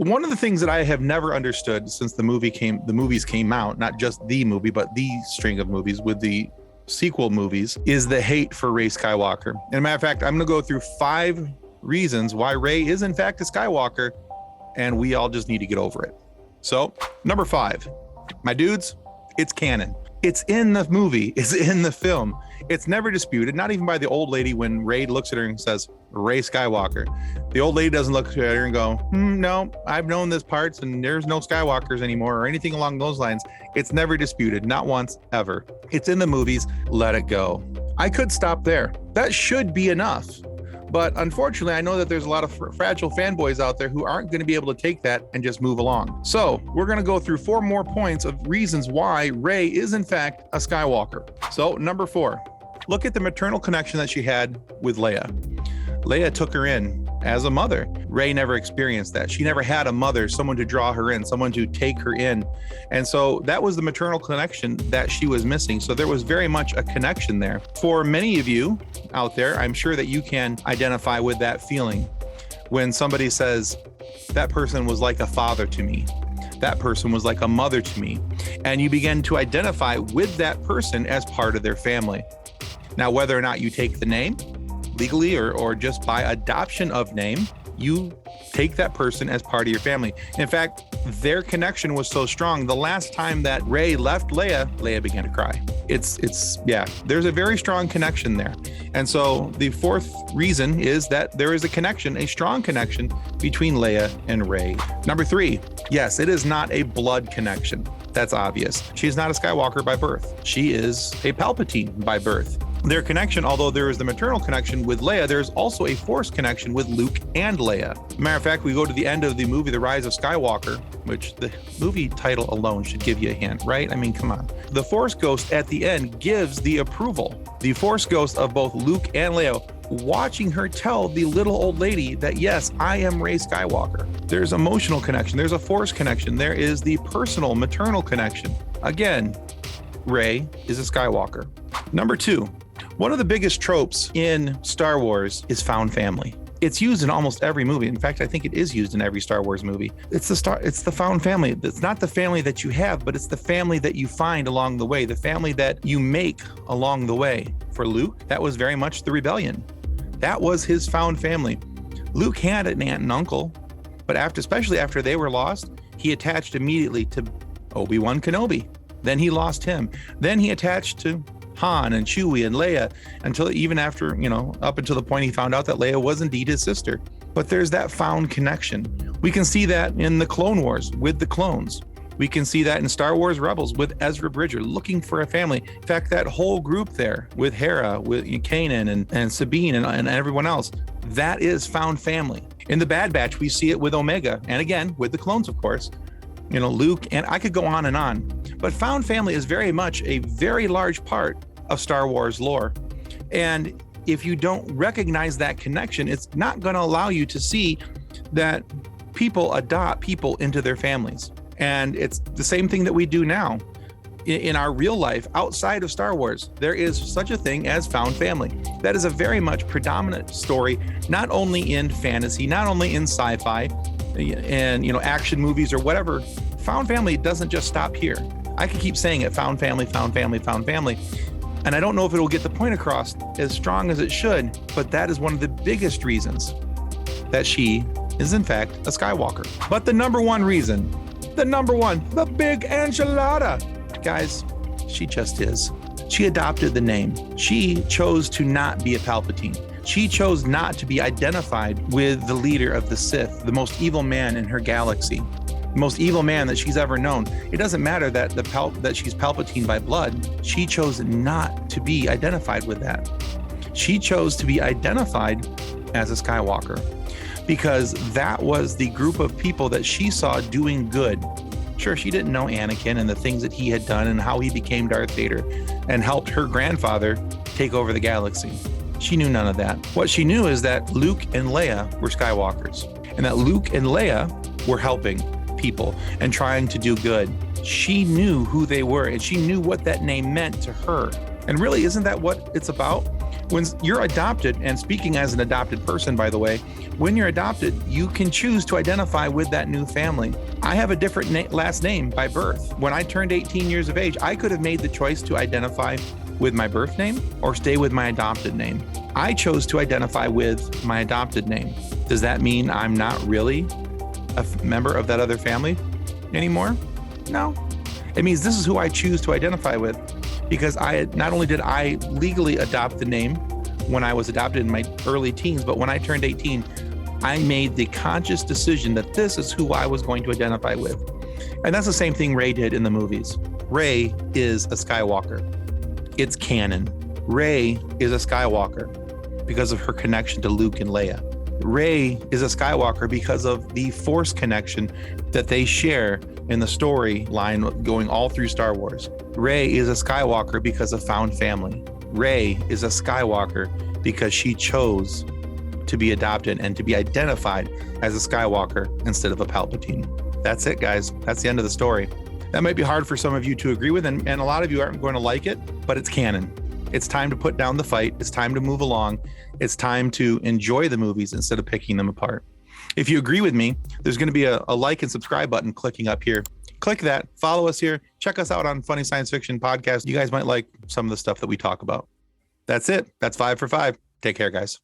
One of the things that I have never understood since the movies came out, not just the movie, but the string of movies with the sequel movies, is the hate for Rey Skywalker. And a matter of fact, I'm going to go through 5 reasons why Rey is in fact a Skywalker, and we all just need to get over it. So, number 5, my dudes, it's canon. It's in the movie, it's in the film. It's never disputed, not even by the old lady when Rey looks at her and says, Rey Skywalker. The old lady doesn't look at her and go, no, I've known this parts and there's no Skywalkers anymore or anything along those lines. It's never disputed, not once, ever. It's in the movies, let it go. I could stop there. That should be enough. But unfortunately, I know that there's a lot of fragile fanboys out there who aren't going to be able to take that and just move along. So we're going to go through 4 more points of reasons why Rey is in fact a Skywalker. So number 4, look at the maternal connection that she had with Leia. Leia took her in as a mother. Rey never experienced that. She never had a mother, someone to draw her in, someone to take her in. And so that was the maternal connection that she was missing. So there was very much a connection there. For many of you out there, I'm sure that you can identify with that feeling when somebody says, that person was like a father to me. That person was like a mother to me. And you begin to identify with that person as part of their family. Now, whether or not you take the name legally or just by adoption of name, you take that person as part of your family. In fact, their connection was so strong. The last time that Rey left Leia began to cry. Yeah, there's a very strong connection there. And so the 4th reason is that there is a strong connection between Leia and Rey. Number 3, yes, it is not a blood connection. That's obvious. She's not a Skywalker by birth. She is a Palpatine by birth. Their connection, although there is the maternal connection with Leia, there's also a Force connection with Luke and Leia. Matter of fact, we go to the end of the movie, The Rise of Skywalker, which the movie title alone should give you a hint, right? I mean, come on. The Force Ghost at the end gives the approval. The Force Ghost of both Luke and Leia, watching her tell the little old lady that, yes, I am Rey Skywalker. There's emotional connection. There's a Force connection. There is the personal, maternal connection. Again, Rey is a Skywalker. Number 2, one of the biggest tropes in Star Wars is found family. It's used in almost every movie. In fact, I think it is used in every Star Wars movie. It's the found family. It's not the family that you have, but it's the family that you find along the way, the family that you make along the way. For Luke, that was very much the rebellion. That was his found family. Luke had an aunt and uncle, but especially after they were lost, he attached immediately to Obi-Wan Kenobi. Then he lost him. Then he attached to Han and Chewie and Leia until even after, up until the point he found out that Leia was indeed his sister. But there's that found connection. We can see that in the Clone Wars with the clones. We can see that in Star Wars Rebels with Ezra Bridger looking for a family. In fact, that whole group there with Hera, with Kanan and Sabine and everyone else, that is found family. In the Bad Batch, we see it with Omega, and again, with the clones, of course. Luke, and I could go on and on. But found family is very much a very large part of Star Wars lore. And if you don't recognize that connection, it's not going to allow you to see that people adopt people into their families. And it's the same thing that we do now. In our real life, outside of Star Wars, there is such a thing as found family. That is a very much predominant story, not only in fantasy, not only in sci-fi and action movies or whatever. Found family doesn't just stop here. I could keep saying it, found family, found family, found family. And I don't know if it'll get the point across as strong as it should, but that is one of the biggest reasons that she is in fact a Skywalker. But the number 1 reason, the big enchilada, guys, she just is. She adopted the name. She chose to not be a Palpatine. She chose not to be identified with the leader of the Sith, the most evil man in her galaxy, the most evil man that she's ever known. It doesn't matter that that she's Palpatine by blood. She chose not to be identified with that. She chose to be identified as a Skywalker because that was the group of people that she saw doing good. Sure, she didn't know Anakin and the things that he had done and how he became Darth Vader and helped her grandfather take over the galaxy. She knew none of that. What she knew is that Luke and Leia were Skywalkers and that Luke and Leia were helping people and trying to do good. She knew who they were and she knew what that name meant to her. And really, isn't that what it's about? When you're adopted, and speaking as an adopted person, by the way, when you're adopted, you can choose to identify with that new family. I have a different last name by birth. When I turned 18 years of age, I could have made the choice to identify with my birth name or stay with my adopted name. I chose to identify with my adopted name. Does that mean I'm not really a member of that other family anymore? No. It means this is who I choose to identify with, because not only did I legally adopt the name when I was adopted in my early teens, but when I turned 18, I made the conscious decision that this is who I was going to identify with. And that's the same thing Rey did in the movies. Rey is a Skywalker. It's canon. Rey is a Skywalker because of her connection to Luke and Leia. Rey is a Skywalker because of the Force connection that they share in the storyline going all through Star Wars. Rey is a Skywalker because of found family. Rey is a Skywalker because she chose to be adopted and to be identified as a Skywalker instead of a Palpatine. That's it, guys. That's the end of the story. That might be hard for some of you to agree with, and a lot of you aren't going to like it, but it's canon. It's time to put down the fight. It's time to move along. It's time to enjoy the movies instead of picking them apart. If you agree with me, there's going to be a like and subscribe button clicking up here. Click that, follow us here, check us out on Funny Science Fiction Podcast. You guys might like some of the stuff that we talk about. That's it. That's 5 for 5. Take care, guys.